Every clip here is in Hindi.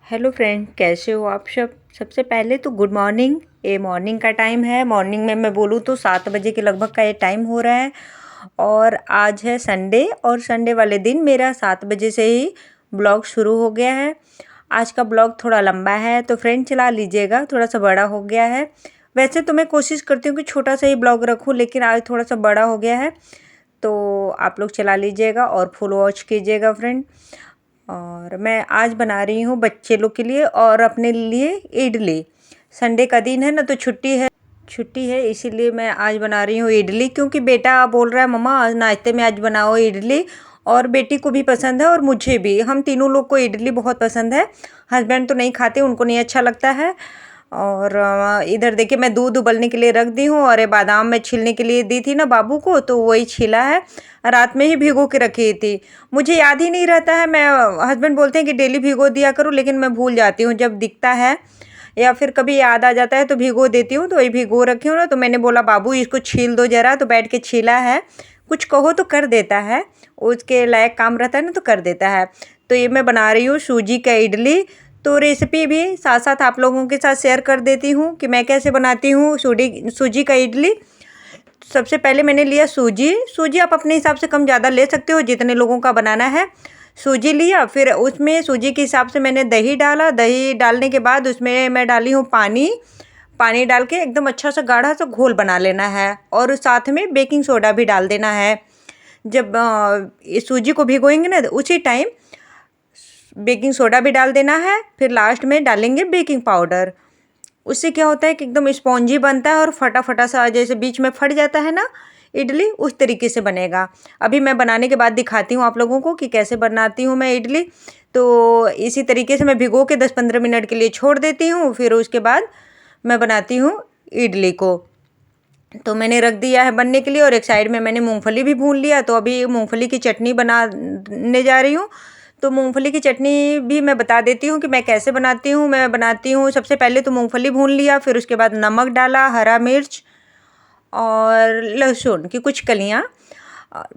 हेलो फ्रेंड, कैसे हो आप सब। सबसे पहले तो गुड मॉर्निंग। ये मॉर्निंग का टाइम है। मॉर्निंग में मैं बोलूँ तो 7 बजे के लगभग का ये टाइम हो रहा है। और आज है संडे, और संडे वाले दिन मेरा 7 बजे से ही ब्लॉग शुरू हो गया है। आज का ब्लॉग थोड़ा लंबा है तो फ्रेंड चला लीजिएगा, थोड़ा सा बड़ा हो गया है। वैसे तो मैं कोशिश करती हूँ कि छोटा सा ही ब्लॉग रखूँ, लेकिन आज थोड़ा सा बड़ा हो गया है तो आप लोग चला लीजिएगा और फुल वॉच कीजिएगा फ्रेंड। और मैं आज बना रही हूँ बच्चे लोग के लिए और अपने लिए इडली। संडे का दिन है ना, तो छुट्टी है इसीलिए मैं आज बना रही हूँ इडली, क्योंकि बेटा बोल रहा है मम्मा आज नाश्ते में आज बनाओ इडली। और बेटी को भी पसंद है और मुझे भी, हम तीनों लोग को इडली बहुत पसंद है। हस्बैंड तो नहीं खाते, उनको नहीं अच्छा लगता है। और इधर देखिए मैं दूध उबलने के लिए रख दी हूँ, और ये बादाम मैं छीलने के लिए दी थी ना बाबू को, तो वही छीला है। रात में ही भिगो के रखी थी, मुझे याद ही नहीं रहता है। मैं हस्बैंड बोलते हैं कि डेली भिगो दिया करो, लेकिन मैं भूल जाती हूँ जब दिखता है, या फिर कभी याद आ जाता है तो भिगो देती हूँ। तो वही भिगो रखी हूँ ना, तो मैंने बोला बाबू इसको छील दो ज़रा, तो बैठ के छीला है। कुछ कहो तो कर देता है, उसके लायक काम रहता है ना तो कर देता है। तो ये मैं बना रही हूँ सूजी का इडली। तो रेसिपी भी साथ साथ आप लोगों के साथ शेयर कर देती हूँ कि मैं कैसे बनाती हूँ सूजी का इडली। सबसे पहले मैंने लिया सूजी आप अपने हिसाब से कम ज़्यादा ले सकते हो, जितने लोगों का बनाना है। सूजी लिया, फिर उसमें सूजी के हिसाब से मैंने दही डाला। दही डालने के बाद उसमें मैं डाली हूँ पानी। पानी डाल के एकदम अच्छा सा गाढ़ा सा घोल बना लेना है, और साथ में बेकिंग सोडा भी डाल देना है। जब इस सूजी को भिगोएंगे ना, उसी टाइम बेकिंग सोडा भी डाल देना है। फिर लास्ट में डालेंगे बेकिंग पाउडर। उससे क्या होता है कि एकदम स्पॉन्जी बनता है और फटा फटा सा, जैसे बीच में फट जाता है ना इडली, उस तरीके से बनेगा। अभी मैं बनाने के बाद दिखाती हूँ आप लोगों को कि कैसे बनाती हूँ मैं इडली। तो इसी तरीके से मैं भिगो के 10-15 मिनट के लिए छोड़ देती हूँ, फिर उसके बाद मैं बनाती हूँ इडली को। तो मैंने रख दिया है बनने के लिए, और एक साइड में मैंने मूंगफली भी भून लिया। तो अभी मूंगफली की चटनी बनाने जा रही हूँ। तो मूंगफली की चटनी भी मैं बता देती हूँ कि मैं कैसे बनाती हूँ। मैं बनाती हूँ सबसे पहले तो मूंगफली भून लिया, फिर उसके बाद नमक डाला, हरा मिर्च और लहसुन की कुछ कलियाँ।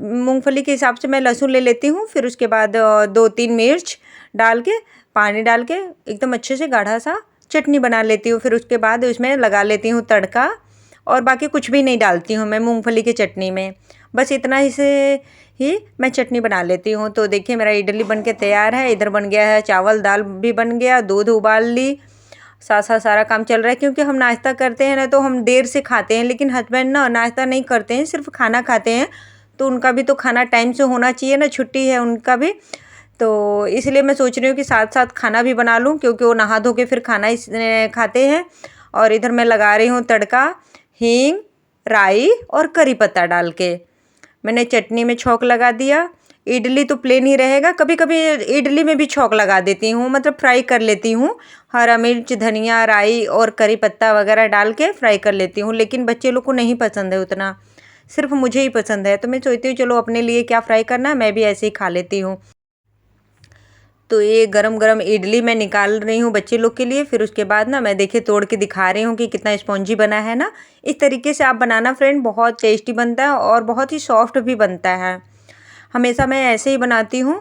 मूंगफली के हिसाब से मैं लहसुन ले लेती हूँ। फिर उसके बाद 2-3 मिर्च डाल के, पानी डाल के एकदम अच्छे से गाढ़ा सा चटनी बना लेती हूँ। फिर उसके बाद उसमें लगा लेती हूँ तड़का, और बाकी कुछ भी नहीं डालती हूँ मैं मूंगफली की चटनी में। बस इतना ही से ही मैं चटनी बना लेती हूँ। तो देखिए मेरा इडली बन के तैयार है। इधर बन गया है चावल, दाल भी बन गया, दूध उबाल ली, साथ साथ सारा काम चल रहा है। क्योंकि हम नाश्ता करते हैं ना, तो हम देर से खाते हैं, लेकिन हस्बैंड ना नाश्ता नहीं करते हैं, सिर्फ खाना खाते हैं। तो उनका भी तो खाना टाइम से होना चाहिए ना, छुट्टी है उनका भी। तो इसलिए मैं सोच रही हूँ कि साथ साथ खाना भी बना लूँ, क्योंकि वो नहा धो के फिर खाना खाते हैं। और इधर मैं लगा रही हूँ तड़का, हींग, राई और करी पत्ता डाल के मैंने चटनी में छौंक लगा दिया। इडली तो प्लेन ही रहेगा, कभी कभी इडली में भी छौंक लगा देती हूँ, मतलब फ्राई कर लेती हूँ। हरा मिर्च, धनिया, राई और करी पत्ता वगैरह डाल के फ्राई कर लेती हूँ, लेकिन बच्चे लोग को नहीं पसंद है उतना, सिर्फ मुझे ही पसंद है। तो मैं सोचती हूँ चलो अपने लिए क्या फ्राई करना है, मैं भी ऐसे ही खा लेती हूँ। तो ये गरम गरम इडली मैं निकाल रही हूँ बच्चे लोग के लिए। फिर उसके बाद ना मैं देखिए तोड़ के दिखा रही हूँ कि कितना स्पॉन्जी बना है ना। इस तरीके से आप बनाना फ्रेंड, बहुत टेस्टी बनता है और बहुत ही सॉफ्ट भी बनता है। हमेशा मैं ऐसे ही बनाती हूँ,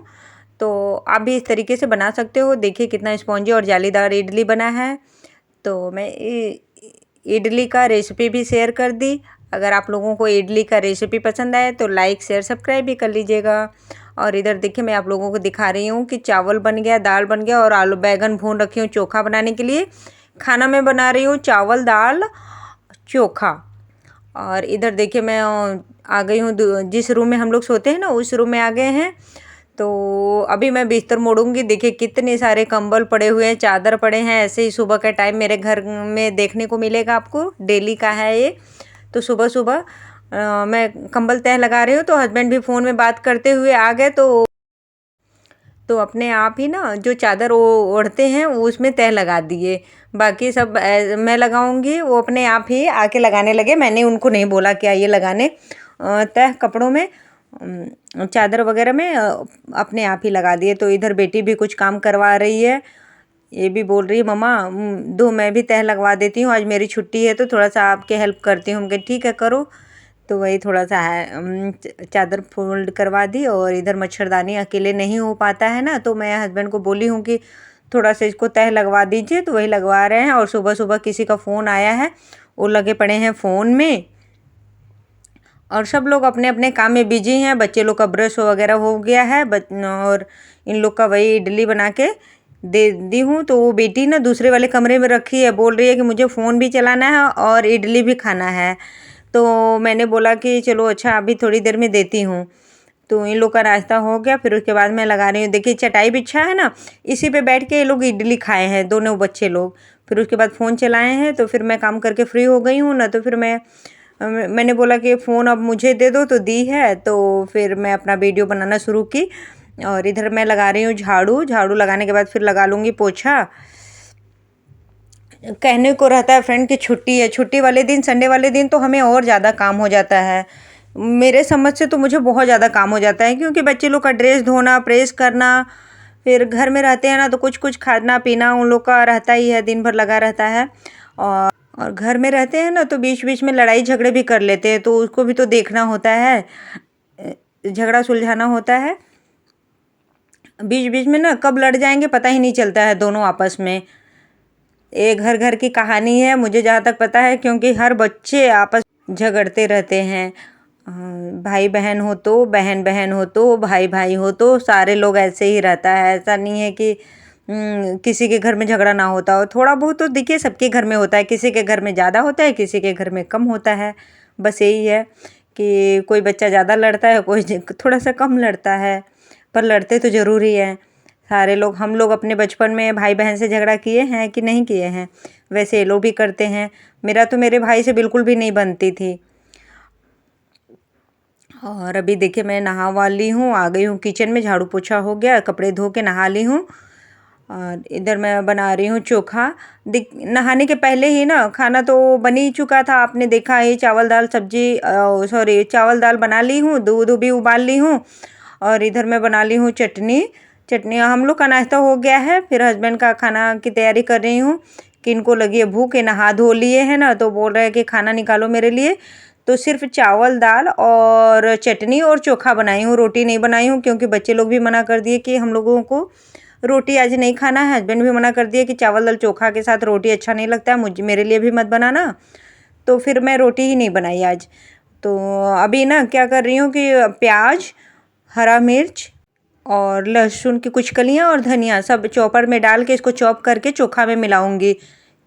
तो आप भी इस तरीके से बना सकते हो। देखिए कितना स्पॉन्जी और जालीदार इडली बना है। तो मैं इडली का रेसिपी भी शेयर कर दी। अगर आप लोगों को इडली का रेसिपी पसंद आए तो लाइक शेयर सब्सक्राइब भी कर लीजिएगा। और इधर देखिए मैं आप लोगों को दिखा रही हूँ कि चावल बन गया, दाल बन गया, और आलू बैगन भून रखी हूँ चोखा बनाने के लिए। खाना मैं बना रही हूँ चावल, दाल, चोखा। और इधर देखिए मैं आ गई हूँ जिस रूम में हम लोग सोते हैं ना, उस रूम में आ गए हैं। तो अभी मैं बिस्तर मोड़ूंगी। देखिए कितने सारे कंबल पड़े हुए हैं, चादर पड़े हैं। ऐसे ही सुबह का टाइम मेरे घर में देखने को मिलेगा आपको, डेली का है ये। तो सुबह सुबह मैं कंबल तह लगा रही हूँ, तो हस्बैंड भी फ़ोन में बात करते हुए आ गए। तो अपने आप ही ना जो चादर वो ओढ़ते हैं वो उसमें तह लगा दिए। बाकी सब मैं लगाऊंगी, वो अपने आप ही आके लगाने लगे। मैंने उनको नहीं बोला कि आइए लगाने तह कपड़ों में, चादर वगैरह में, अपने आप ही लगा दिए। तो इधर बेटी भी कुछ काम करवा रही है, ये भी बोल रही है मम्मा दो मैं भी तह लगवा देती हूँ, आज मेरी छुट्टी है तो थोड़ा सा आपके हेल्प करती हूँ। हम कहे ठीक है करो। तो वही थोड़ा सा है, चादर फोल्ड करवा दी। और इधर मच्छरदानी अकेले नहीं हो पाता है ना, तो मैं हस्बैंड को बोली हूँ कि थोड़ा सा इसको तह लगवा दीजिए, तो वही लगवा रहे हैं। और सुबह सुबह किसी का फ़ोन आया है, वो लगे पड़े हैं फ़ोन में, और सब लोग अपने अपने काम में बिजी हैं। बच्चे लोग का ब्रश वगैरह हो गया है, और इन लोग का वही इडली बना के दे दी हूँ। तो वो बेटी ना दूसरे वाले कमरे में रखी है, बोल रही है कि मुझे फ़ोन भी चलाना है और इडली भी खाना है। तो मैंने बोला कि चलो अच्छा अभी थोड़ी देर में देती हूँ। तो इन लोग का नाश्ता हो गया, फिर उसके बाद मैं लगा रही हूँ। देखिए चटाई बिछा है ना, इसी पे बैठ के ये लोग इडली खाए हैं दोनों बच्चे लोग। फिर उसके बाद फ़ोन चलाए हैं, तो फिर मैं काम करके फ्री हो गई हूँ ना, तो फिर मैंने बोला कि फ़ोन अब मुझे दे दो, तो दी है। तो फिर मैं अपना वीडियो बनाना शुरू की, और इधर मैं लगा रही हूँ झाड़ू। झाड़ू लगाने के बाद फिर लगा लूँगी पोछा। कहने को रहता है फ्रेंड कि छुट्टी है, छुट्टी वाले दिन, संडे वाले दिन तो हमें और ज़्यादा काम हो जाता है। मेरे समझ से तो मुझे बहुत ज़्यादा काम हो जाता है, क्योंकि बच्चे लोग का ड्रेस धोना, प्रेस करना, फिर घर में रहते हैं ना, तो कुछ कुछ खाना पीना उन लोग का रहता ही है, दिन भर लगा रहता है। और घर में रहते हैं ना, तो बीच बीच में लड़ाई झगड़े भी कर लेते हैं, तो उसको भी तो देखना होता है, झगड़ा सुलझाना होता है। बीच बीच में ना कब लड़ जाएंगे पता ही नहीं चलता है दोनों आपस में। ये घर घर की कहानी है मुझे जहाँ तक पता है, क्योंकि हर बच्चे आपस झगड़ते रहते हैं। भाई बहन हो तो, बहन बहन हो तो, भाई भाई हो तो, सारे लोग ऐसे ही रहता है। ऐसा नहीं है कि किसी के घर में झगड़ा ना होता हो। थोड़ा बहुत तो देखिए सबके घर में होता है, किसी के घर में ज़्यादा होता है, किसी के घर में कम होता है। बस यही है कि कोई बच्चा ज़्यादा लड़ता है, कोई थोड़ा सा कम लड़ता है, पर लड़ते तो ज़रूर ही है सारे लोग। हम लोग अपने बचपन में भाई बहन से झगड़ा किए हैं कि नहीं किए हैं? वैसे ये लोग भी करते हैं। मेरा तो मेरे भाई से बिल्कुल भी नहीं बनती थी। और अभी देखिए मैं नहा वाली हूँ, आ गई हूँ किचन में, झाड़ू पोछा हो गया, कपड़े धो के नहा ली हूँ। और इधर मैं बना रही हूँ चोखा। नहाने के पहले ही ना खाना तो बन ही चुका था, आपने देखा ही। चावल दाल सब्जी, सॉरी चावल दाल बना ली हूँ, दूध भी उबाल ली हूँ। और इधर मैं बना ली हूँ चटनी। चटनी हम लोग का नाश्ता हो गया है, फिर हस्बैंड का खाना की तैयारी कर रही हूँ कि इनको लगी है भूख। ये नहा धो लिए हैं ना, तो बोल रहे हैं कि खाना निकालो मेरे लिए। तो सिर्फ चावल दाल और चटनी और चोखा बनाई हूँ, रोटी नहीं बनाई हूँ, क्योंकि बच्चे लोग भी मना कर दिए कि हम लोगों को रोटी आज नहीं खाना है। हस्बैंड भी मना कर दिए कि चावल दाल चोखा के साथ रोटी अच्छा नहीं लगता है, मुझे मेरे लिए भी मत बनाना। तो फिर मैं रोटी ही नहीं बनाई आज। तो अभी ना क्या कर रही हूँ कि प्याज, हरा मिर्च और लहसुन की कुछ कलियाँ और धनिया सब चॉपर में डाल के इसको चॉप करके चोखा में मिलाऊंगी।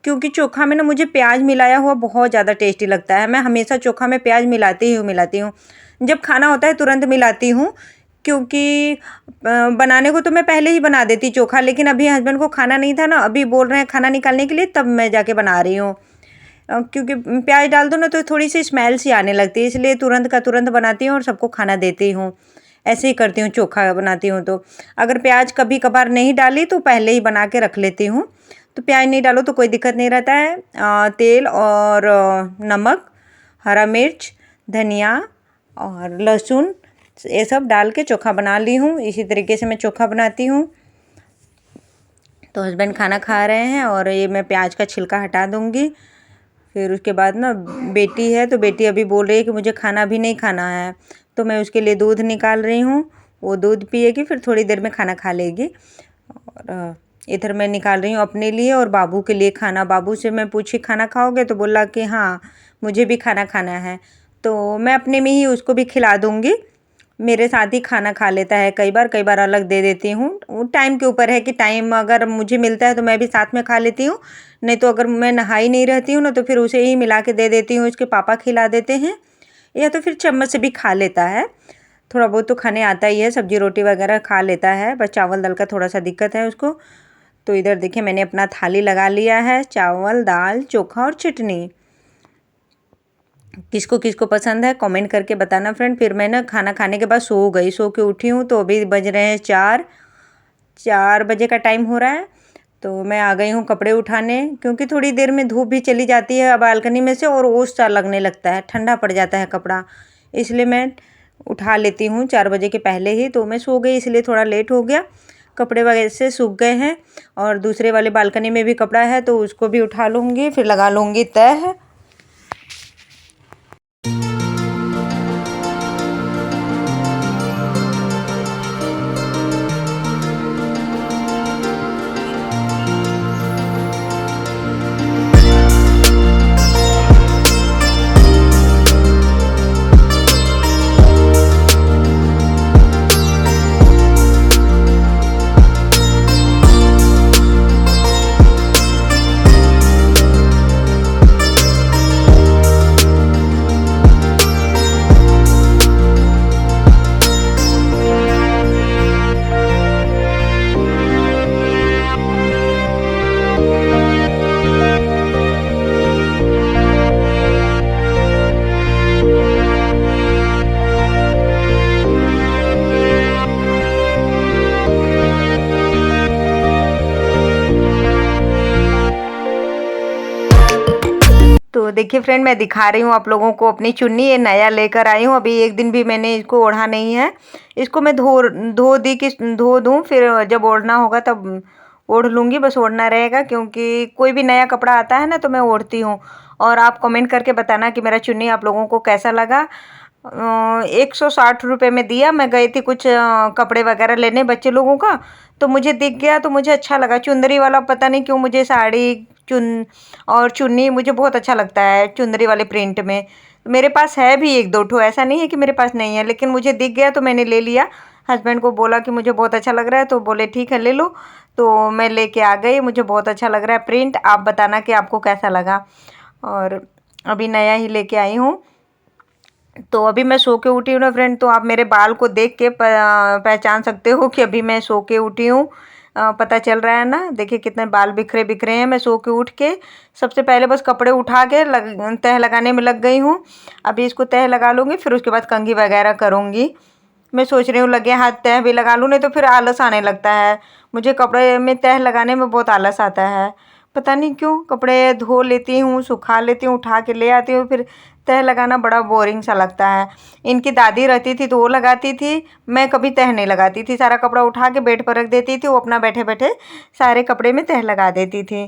क्योंकि चोखा में ना मुझे प्याज मिलाया हुआ बहुत ज़्यादा टेस्टी लगता है। मैं हमेशा चोखा में प्याज मिलाती हूँ। जब खाना होता है तुरंत मिलाती हूँ, क्योंकि बनाने को तो मैं पहले ही बना देती चोखा, लेकिन अभी हस्बैंड को खाना नहीं था ना, अभी बोल रहे हैं खाना निकालने के लिए, तब मैं जाके बना रही हूँ। क्योंकि प्याज डाल दो ना तो थोड़ी सी स्मेल सी आने लगती है, इसलिए तुरंत का तुरंत बनाती हूँ और सबको खाना देती हूँ। ऐसे ही करती हूँ चोखा बनाती हूँ तो। अगर प्याज कभी कभार नहीं डाली तो पहले ही बना के रख लेती हूँ। तो प्याज नहीं डालो तो कोई दिक्कत नहीं रहता है। तेल और नमक, हरा मिर्च, धनिया और लहसुन, ये सब डाल के चोखा बना ली हूँ। इसी तरीके से मैं चोखा बनाती हूँ। तो हस्बैंड खाना खा रहे हैं और ये मैं प्याज का छिलका हटा दूँगी। फिर उसके बाद ना बेटी है, तो बेटी अभी बोल रही है कि मुझे खाना भी नहीं खाना है, तो मैं उसके लिए दूध निकाल रही हूँ। वो दूध पिएगी, फिर थोड़ी देर में खाना खा लेगी। और इधर मैं निकाल रही हूँ अपने लिए और बाबू के लिए खाना। बाबू से मैं पूछी खाना खाओगे, तो बोला कि हाँ मुझे भी खाना खाना है। तो मैं अपने में ही उसको भी खिला दूँगी। मेरे साथ ही खाना खा लेता है, कई बार अलग दे देती हूँ। वो टाइम के ऊपर है कि टाइम अगर मुझे मिलता है तो मैं भी साथ में खा लेती हूँ, नहीं तो अगर मैं नहाई नहीं रहती हूँ ना तो फिर उसे ही मिला के दे देती हूँ। उसके पापा खिला देते हैं, या तो फिर चम्मच से भी खा लेता है। थोड़ा बहुत तो खाने आता ही है, सब्जी रोटी वगैरह खा लेता है, बस चावल दाल का थोड़ा सा दिक्कत है उसको। तो इधर देखिए मैंने अपना थाली लगा लिया है, चावल दाल चोखा और चटनी। किसको किसको पसंद है कमेंट करके बताना फ्रेंड। फिर मैं ना खाना खाने के बाद सो गई, सो के उठी हूँ। तो अभी बज रहे हैं 4 बजे का टाइम हो रहा है। तो मैं आ गई हूँ कपड़े उठाने, क्योंकि थोड़ी देर में धूप भी चली जाती है बालकनी में से और ओस सा लगने लगता है, ठंडा पड़ जाता है कपड़ा, इसलिए मैं उठा लेती हूँ 4 बजे के पहले ही। तो मैं सो गई, इसलिए थोड़ा लेट हो गया। कपड़े वगैरह से सूख गए हैं, और दूसरे वाले बालकनी में भी कपड़ा है, तो उसको भी उठा लूँगी, फिर लगा लूँगी तह। तो देखिए फ्रेंड, मैं दिखा रही हूँ आप लोगों को अपनी चुन्नी। ये नया लेकर आई हूँ, अभी एक दिन भी मैंने इसको ओढ़ा नहीं है। इसको मैं धो दूँ, फिर जब ओढ़ना होगा तब ओढ़ लूँगी। बस ओढ़ना रहेगा, क्योंकि कोई भी नया कपड़ा आता है ना तो मैं ओढ़ती हूँ। और आप कमेंट करके बताना कि मेरा चुन्नी आप लोगों को कैसा लगा। 160 रुपये में दिया। मैं गई थी कुछ कपड़े वगैरह लेने बच्चे लोगों का, तो मुझे दिख गया तो मुझे अच्छा लगा। चुंदरी वाला पता नहीं क्यों मुझे साड़ी और चुन्नी मुझे बहुत अच्छा लगता है चुंदरी वाले प्रिंट में। मेरे पास है भी एक दो ठो, ऐसा नहीं है कि मेरे पास नहीं है, लेकिन मुझे दिख गया तो मैंने ले लिया। हस्बैंड को बोला कि मुझे बहुत अच्छा लग रहा है, तो बोले ठीक है ले लो। तो मैं लेके आ गई। मुझे बहुत अच्छा लग रहा है प्रिंट। आप बताना कि आपको कैसा लगा। और अभी नया ही लेके आई हूँ। तो अभी मैं सो के उठी हूँ ना फ्रेंड, तो आप मेरे बाल को देख के पहचान सकते हो कि अभी मैं सो के उठी हूँ। पता चल रहा है ना, देखिए कितने बाल बिखरे बिखरे हैं। मैं सो के उठ के सबसे पहले बस कपड़े उठा के तह लगाने में लग गई हूँ। अभी इसको तह लगा लूँगी, फिर उसके बाद कंघी वगैरह करूँगी। मैं सोच रही हूँ लगे हाथ तह भी लगा लूँ, नहीं तो फिर आलस आने लगता है। मुझे कपड़े में तह लगाने में बहुत आलस आता है, पता नहीं क्यों। कपड़े धो लेती हूँ, सुखा लेती हूँ, उठा के ले आती हूँ, फिर तह लगाना बड़ा बोरिंग सा लगता है। इनकी दादी रहती थी तो वो लगाती थी, मैं कभी तह नहीं लगाती थी। सारा कपड़ा उठा के बेड पर रख देती थी, वो अपना बैठे बैठे सारे कपड़े में तह लगा देती थी।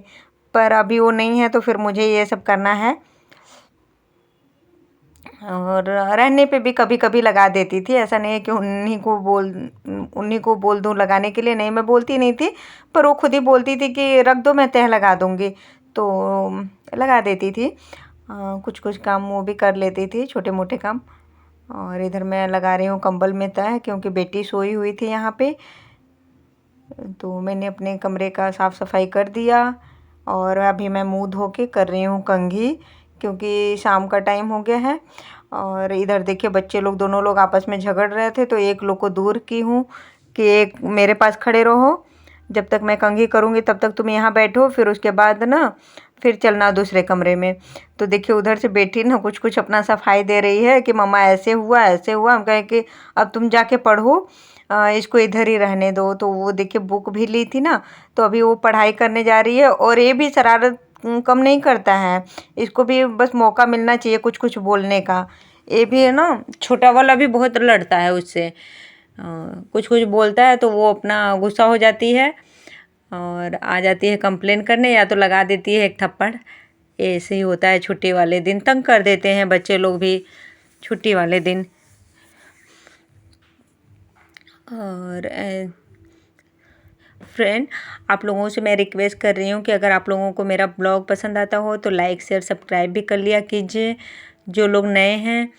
पर अभी वो नहीं है तो फिर मुझे ये सब करना है। और रहने पे भी कभी कभी लगा देती थी, ऐसा नहीं है कि उन्हीं को बोल दूँ लगाने के लिए। नहीं, मैं बोलती नहीं थी, पर वो खुद ही बोलती थी कि रख दो मैं तह लगा दूँगी, तो लगा देती थी। कुछ कुछ काम वो भी कर लेती थी, छोटे मोटे काम। और इधर मैं लगा रही हूँ कंबल में तह, क्योंकि बेटी सोई हुई थी यहाँ पे। तो मैंने अपने कमरे का साफ़ सफाई कर दिया। और अभी मैं मुंह धो के कर रही हूँ कंघी, क्योंकि शाम का टाइम हो गया है। और इधर देखिए बच्चे लोग दोनों लोग आपस में झगड़ रहे थे, तो एक लोग को दूर की हूँ कि एक मेरे पास खड़े रहो, जब तक मैं कंघी करूँगी तब तक तुम यहाँ बैठो, फिर उसके बाद ना फिर चलना दूसरे कमरे में। तो देखिए उधर से बेटी ना कुछ कुछ अपना सफाई दे रही है कि मम्मा ऐसे हुआ ऐसे हुआ। हम कहें कि अब तुम जाके पढ़ो, इसको इधर ही रहने दो। तो वो देखिए बुक भी ली थी ना, तो अभी वो पढ़ाई करने जा रही है। और ये भी शरारत कम नहीं करता है, इसको भी बस मौका मिलना चाहिए कुछ कुछ बोलने का। ये भी है ना, छोटा वाला भी बहुत लड़ता है उससे। कुछ कुछ बोलता है तो वो अपना गुस्सा हो जाती है और आ जाती है कंप्लेन करने, या तो लगा देती है एक थप्पड़। ऐसे ही होता है छुट्टी वाले दिन, तंग कर देते हैं बच्चे लोग भी छुट्टी वाले दिन। और फ्रेंड, आप लोगों से मैं रिक्वेस्ट कर रही हूँ कि अगर आप लोगों को मेरा ब्लॉग पसंद आता हो तो लाइक शेयर सब्सक्राइब भी कर लिया कीजिए। जो लोग नए हैं,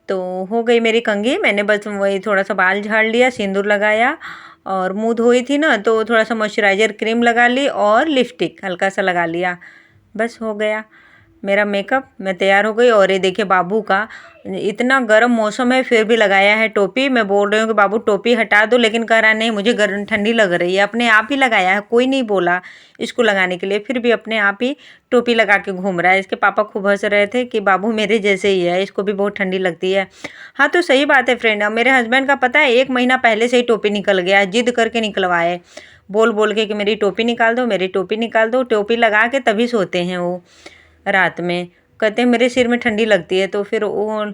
तो हो गई मेरी कंघी। मैंने बस वही थोड़ा सा बाल झाड़ लिया, सिंदूर लगाया, और मुँह धोई थी ना तो थोड़ा सा मॉइस्चराइज़र क्रीम लगा ली और लिपस्टिक हल्का सा लगा लिया, बस हो गया मेरा मेकअप। मैं तैयार हो गई। और ये देखिए बाबू का, इतना गर्म मौसम है फिर भी लगाया है टोपी। मैं बोल रही हूँ कि बाबू टोपी हटा दो, लेकिन कह रहा नहीं मुझे गर्म ठंडी लग रही है। अपने आप ही लगाया है, कोई नहीं बोला इसको लगाने के लिए, फिर भी अपने आप ही टोपी लगा के घूम रहा है। इसके पापा खूब हंस रहे थे कि बाबू मेरे जैसे ही है, इसको भी बहुत ठंडी लगती है। हाँ तो सही बात है फ्रेंड, अब मेरे हस्बैंड का पता है 1 महीना पहले से ही टोपी निकल गया है, जिद करके निकलवाए, बोल बोल के कि मेरी टोपी निकाल दो, मेरी टोपी निकाल दो। टोपी लगा के तभी सोते हैं वो रात में। कहते हैं मेरे सिर में ठंडी लगती है, तो फिर वो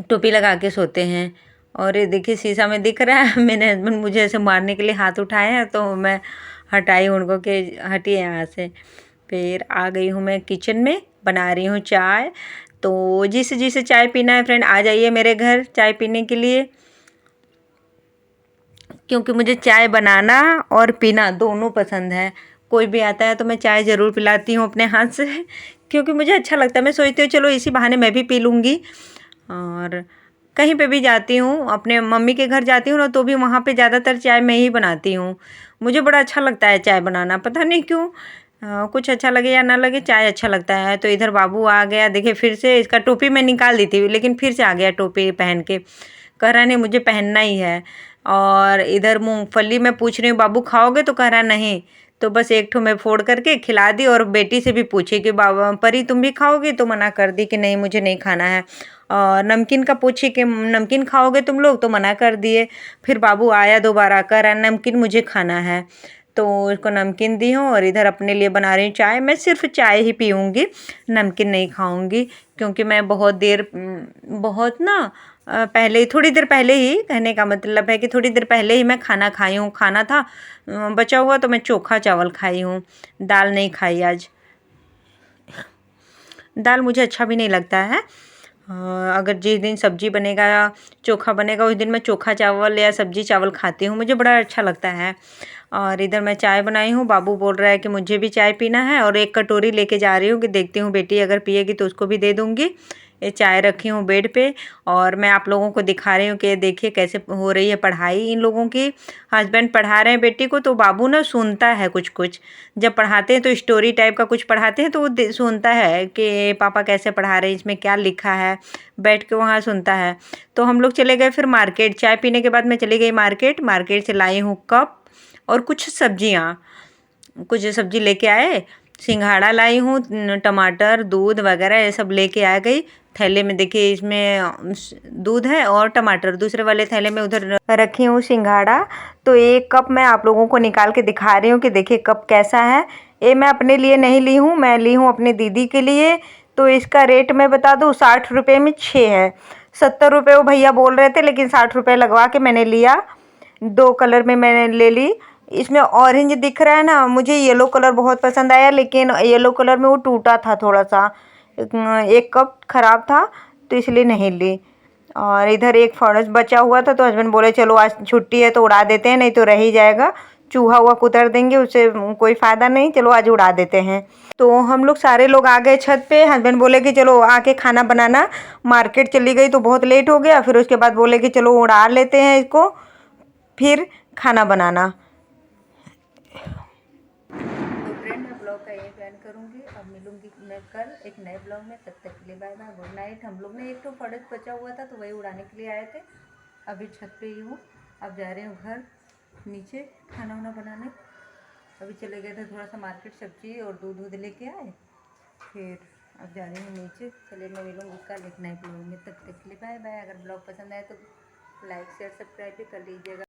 टोपी लगा के सोते हैं। और ये देखिए शीशा में दिख रहा है मेरे हस्बैंड मुझे ऐसे मारने के लिए हाथ उठाए हैं, तो मैं हटाई उनको कि हटिए यहाँ से। फिर आ गई हूँ मैं किचन में, बना रही हूँ चाय। तो जिसे जिसे चाय पीना है फ्रेंड आ जाइए मेरे घर चाय पीने के लिए, क्योंकि मुझे चाय बनाना और पीना दोनों पसंद है। कोई भी आता है तो मैं चाय ज़रूर पिलाती हूँ अपने हाथ से क्योंकि मुझे अच्छा लगता है। मैं सोचती हूँ चलो इसी बहाने मैं भी पी लूँगी। और कहीं पे भी जाती हूँ, अपने मम्मी के घर जाती हूँ ना, तो भी वहाँ पे ज़्यादातर चाय मैं ही बनाती हूँ। मुझे बड़ा अच्छा लगता है चाय बनाना, पता नहीं क्यों। कुछ अच्छा लगे या ना लगे चाय अच्छा लगता है। तो इधर बाबू आ गया, देखिए फिर से इसका टोपी मैं निकाल दी थी, लेकिन फिर से आ गया टोपी पहन के, कह रहा नहीं मुझे पहनना ही है। और इधर मूंगफली मैं पूछ रही हूँ बाबू खाओगे, तो कह रहा नहीं। तो बस एक ठो मैं फोड़ करके खिला दी, और बेटी से भी पूछी कि बाबा परी तुम भी खाओगी, तो मना कर दी कि नहीं मुझे नहीं खाना है। और नमकीन का पूछी कि नमकीन खाओगे तुम लोग, तो मना कर दिए। फिर बाबू आया दोबारा, कह रहा नमकीन मुझे खाना है। तो उसको नमकीन दी हूँ और इधर अपने लिए बना रही हूँ चाय। मैं सिर्फ चाय ही पीऊँगी, नमकीन नहीं खाऊँगी, क्योंकि मैं बहुत ना पहले, थोड़ी देर पहले ही, कहने का मतलब है कि थोड़ी देर पहले ही मैं खाना खाई हूँ। खाना था बचा हुआ, तो मैं चोखा चावल खाई हूँ, दाल नहीं खाई आज। दाल मुझे अच्छा भी नहीं लगता है। अगर जिस दिन सब्जी बनेगा, चोखा बनेगा, उस दिन मैं चोखा चावल या सब्जी चावल खाती हूँ, मुझे बड़ा अच्छा लगता है। और इधर मैं चाय बनाई हूँ, बाबू बोल रहा है कि मुझे भी चाय पीना है, और एक कटोरी लेके जा रही हूँ कि देखती हूँ बेटी अगर पिएगी तो उसको भी दे दूँगी। ये चाय रखी हूँ बेड पे, और मैं आप लोगों को दिखा रही हूँ कि देखिए कैसे हो रही है पढ़ाई इन लोगों की। हस्बैंड पढ़ा रहे हैं बेटी को, तो बाबू ना सुनता है कुछ कुछ। जब पढ़ाते हैं तो स्टोरी टाइप का कुछ पढ़ाते हैं, तो वो सुनता है कि पापा कैसे पढ़ा रहे हैं, इसमें क्या लिखा है, बैठ के वहाँ सुनता है। तो हम लोग चले गए फिर मार्केट। चाय पीने के बाद मैं चली गई मार्केट। मार्केट से लाई हूँ कप और कुछ सब्जियाँ, कुछ सब्जी लेके आए। सिंघाड़ा लाई हूँ, टमाटर, दूध वगैरह ये सब लेके आ गई। थैले में देखिए, इसमें दूध है और टमाटर, दूसरे वाले थैले में उधर रखी हूँ सिंघाड़ा। तो एक कप मैं आप लोगों को निकाल के दिखा रही हूँ कि देखिए कप कैसा है। ये मैं अपने लिए नहीं ली हूँ, मैं ली हूँ अपनी दीदी के लिए। तो इसका रेट मैं बता दूँ, 60 रुपये में 6 है। 70 रुपये वो भैया बोल रहे थे, लेकिन 60 रुपये लगवा के मैंने लिया। 2 कलर में मैंने ले ली। इसमें ऑरेंज दिख रहा है ना, मुझे येलो कलर बहुत पसंद आया, लेकिन येलो कलर में वो टूटा था थोड़ा सा। एक कप ख़राब था, तो इसलिए नहीं ली। और इधर एक फर्नेस बचा हुआ था, तो हस्बैंड बोले चलो आज छुट्टी है तो उड़ा देते हैं, नहीं तो रह ही जाएगा, चूहा हुआ कुतर देंगे, उससे कोई फ़ायदा नहीं, चलो आज उड़ा देते हैं। तो हम लोग सारे लोग आ गए छत पे। हस्बैंड बोले कि चलो आके खाना बनाना। मार्केट चली गई तो बहुत लेट हो गया, फिर उसके बाद बोले कि चलो उड़ा लेते हैं इसको, फिर खाना बनाना। तो फ्रेंड, मैं ब्लॉग का यही एंड करूँगी। अब मिलूँगी मैं कल एक नए ब्लॉग में, तब तक के लिए बाय बाय, गुड नाइट। हम लोग ने एक तो फर्नेस बचा हुआ था, तो वही उड़ाने के लिए आए थे। अभी छत पे ही हूँ, अब जा रही हूँ घर नीचे खाना वाना बनाने। अभी चले गए थे थोड़ा सा मार्केट, सब्जी और दूध लेके आए, फिर अब जा रही हूँ नीचे। चलिए, मैं मिलूँगी कल एक नए ब्लॉग में, तब तक के लिए बाय बाय। अगर ब्लॉग पसंद आए तो लाइक शेयर सब्सक्राइब भी कर लीजिएगा।